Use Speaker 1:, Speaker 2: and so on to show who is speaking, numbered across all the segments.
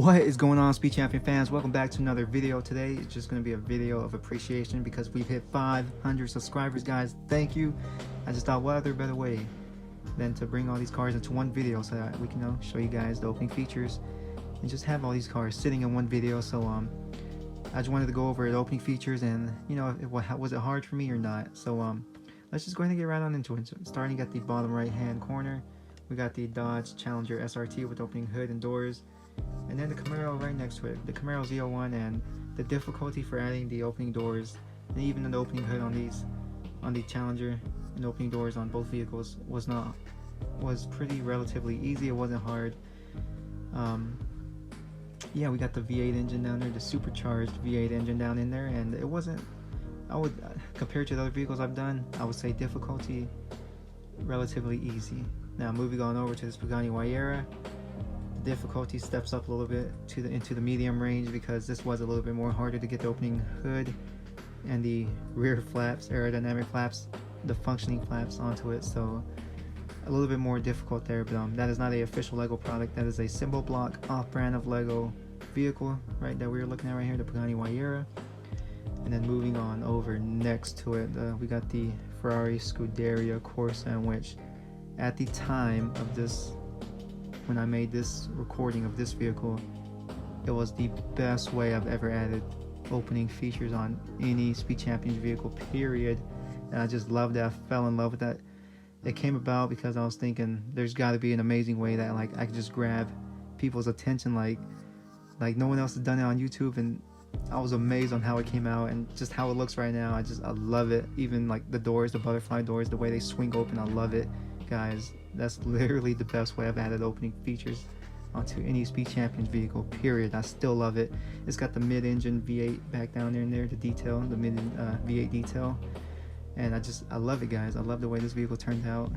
Speaker 1: What is going on, Speed Champion fans? Welcome back to another video. Today it's just going to be a video of appreciation because we've hit 500 subscribers, guys. Thank you. I just thought, what other better way than to bring all these cars into one video so that we can show you guys the opening features and just have all these cars sitting in one video. So I just wanted to go over the opening features and was it hard for me or not. So let's just go ahead and get right on into it. So starting at the bottom right hand corner, we got the Dodge Challenger SRT with opening hood and doors. And then the Camaro right next to it, the Camaro Z01, and the difficulty for adding the opening doors and even the opening hood on the Challenger and opening doors on both vehicles was pretty relatively easy. It wasn't hard. Yeah, we got the V8 engine down there, the supercharged V8 engine down in there, and it wasn't, I would compared to the other vehicles I've done, I would say difficulty relatively easy. Now moving on over to this Pagani Huayra, difficulty steps up a little bit into the medium range because this was a little bit more harder to get the opening hood and the rear flaps, aerodynamic flaps, the functioning flaps onto it, so a little bit more difficult there. But that is not a official Lego product. That is a symbol block off-brand of Lego vehicle, right, that we were looking at right here, the Pagani Huayra. And then moving on over next to it, we got the Ferrari Scuderia Corsa, which at the time of this, when I made this recording of this vehicle, it was the best way I've ever added opening features on any Speed Champions vehicle, period. And I just loved it. I fell in love with that. It came about because I was thinking there's got to be an amazing way that I could just grab people's attention like no one else has done it on YouTube. And I was amazed on how it came out and just how it looks right now. I love it. Even like the doors, the butterfly doors, the way they swing open, I love it, guys. That's literally the best way I've added opening features onto any Speed Champions vehicle, period. I still love it. It's got the mid-engine V8 back down there in there, the detail, the mid V8 detail, and I love it, guys. I love the way this vehicle turned out.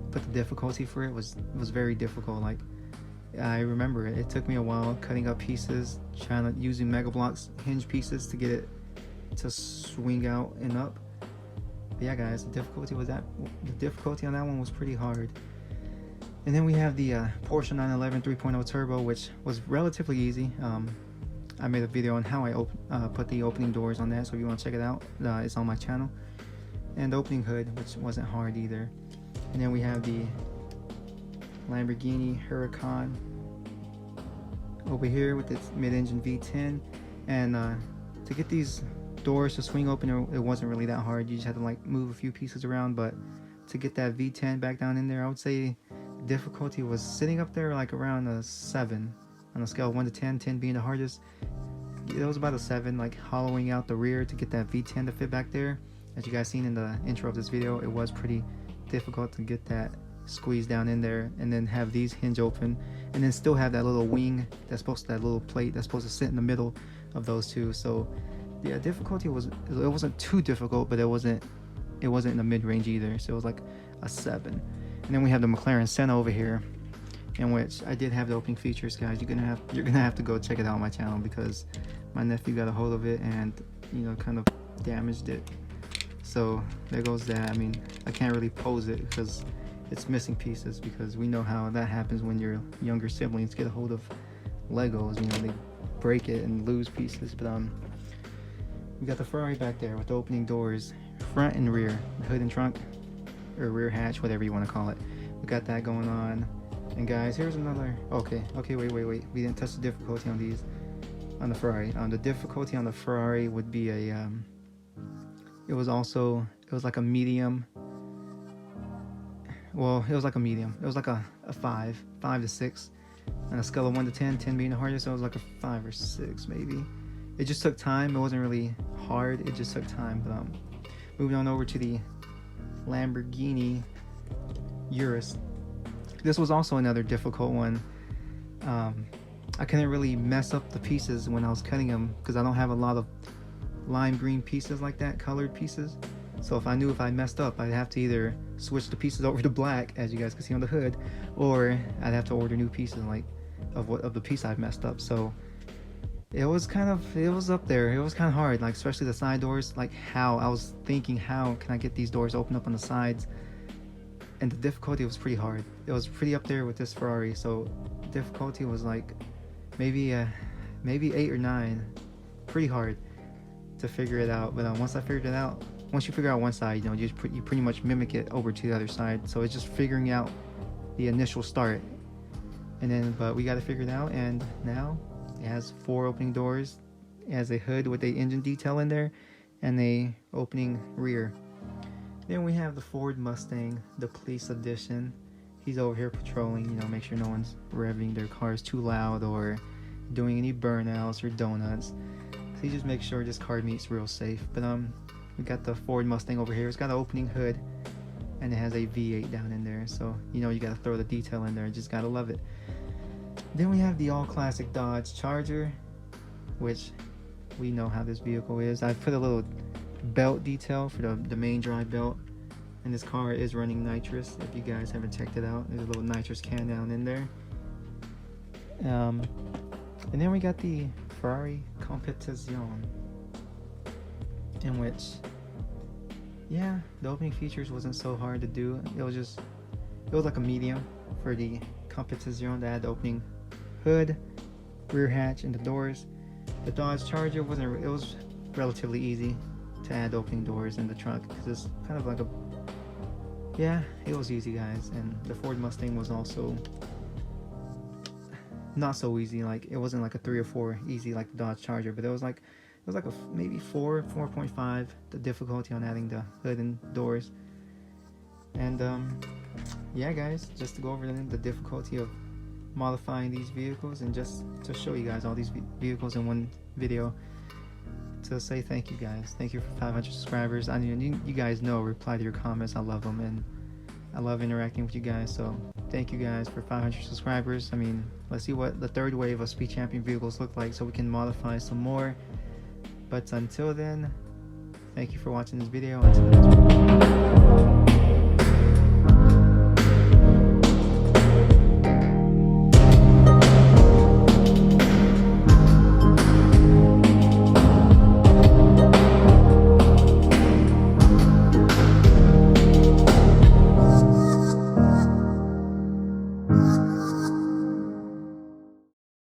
Speaker 1: But the difficulty for it was very difficult. Like, I remember it took me a while cutting up pieces, using Mega Bloks hinge pieces to get it to swing out and up. But yeah, guys, the difficulty on that one was pretty hard. And then we have the Porsche 911 3.0 Turbo, which was relatively easy. I made a video on how I put the opening doors on that, so if you want to check it out, it's on my channel. And the opening hood, which wasn't hard either. And then we have the Lamborghini Huracan over here with its mid-engine V10. And to get these doors to swing open, it wasn't really that hard. You just had to move a few pieces around. But to get that V10 back down in there, I would say difficulty was sitting up there around a 7 on a scale of 1 to 10, 10 being the hardest. It was about a 7, hollowing out the rear to get that V10 to fit back there. As you guys seen in the intro of this video, it was pretty difficult to get that squeezed down in there and then have these hinge open and then still have that little wing that little plate that's supposed to sit in the middle of those two. So yeah, difficulty it wasn't too difficult, but it wasn't in the mid-range either, so it was like a 7. And then we have the McLaren Senna over here, in which I did have the opening features, guys. You're gonna have to go check it out on my channel because my nephew got a hold of it and kind of damaged it. So there goes that. I mean, I can't really pose it because it's missing pieces, because we know how that happens when your younger siblings get a hold of Legos. They break it and lose pieces. But we got the Ferrari back there with the opening doors, front and rear, hood and trunk, or rear hatch, whatever you want to call it. We got that going on. And guys, here's another. Okay, wait. We didn't touch the difficulty on these, on the Ferrari. The difficulty on the Ferrari would be a, it was like a medium. Well, it was like a medium. It was like a 5 to 6. On a scale of 1 to 10, 10 being the hardest, so it was like a 5 or 6 maybe. It just took time. It wasn't really hard. It just took time. But moving on over to the Lamborghini Urus. This was also another difficult one. I couldn't really mess up the pieces when I was cutting them because I don't have a lot of lime green pieces like that, colored pieces. So if I messed up, I'd have to either switch the pieces over to black, as you guys can see on the hood, or I'd have to order new pieces of the piece I've messed up. So it was up there. It was kind of hard, especially the side doors. How I was thinking, how can I get these doors open up on the sides and the difficulty was pretty hard. It was pretty up there with this Ferrari, so difficulty was like maybe 8 or 9. Pretty hard to figure it out. But once I figured it out, once you figure out one side, you know, you pretty much mimic it over to the other side. So it's just figuring out the initial start, and then but we got to figure it out. And now it has 4 opening doors, it has a hood with a engine detail in there, and a opening rear. Then we have the Ford Mustang, the police edition. He's over here patrolling, you know, make sure no one's revving their cars too loud or doing any burnouts or donuts. So he just makes sure this car meets real safe. But we got the Ford Mustang over here. It's got an opening hood, and it has a V8 down in there. So you know you got to throw the detail in there. Just gotta love it. Then we have the all classic Dodge Charger, which we know how this vehicle is. I put a little belt detail for the main drive belt, and this car is running nitrous. If you guys haven't checked it out, there's a little nitrous can down in there. And then we got the Ferrari Competizione, in which, yeah, the opening features wasn't so hard to do. It was like a medium for the Competizione that had the opening hood, rear hatch, and the doors. The Dodge Charger it was relatively easy to add opening doors in the trunk, because it's kind of like it was easy, guys. And the Ford Mustang was also not so easy. Like, it wasn't like a 3 or 4 easy like the Dodge Charger, but it was like a maybe 4.5 the difficulty on adding the hood and doors. And yeah, guys, just to go over the difficulty of modifying these vehicles, and just to show you guys all these vehicles in one video, to say thank you guys. Thank you for 500 subscribers. I mean, you guys know, reply to your comments. I love them, and I love interacting with you guys. So thank you guys for 500 subscribers. I mean, let's see what the third wave of Speed Champion vehicles look like, so we can modify some more. But until then, thank you for watching this video. Until the next one.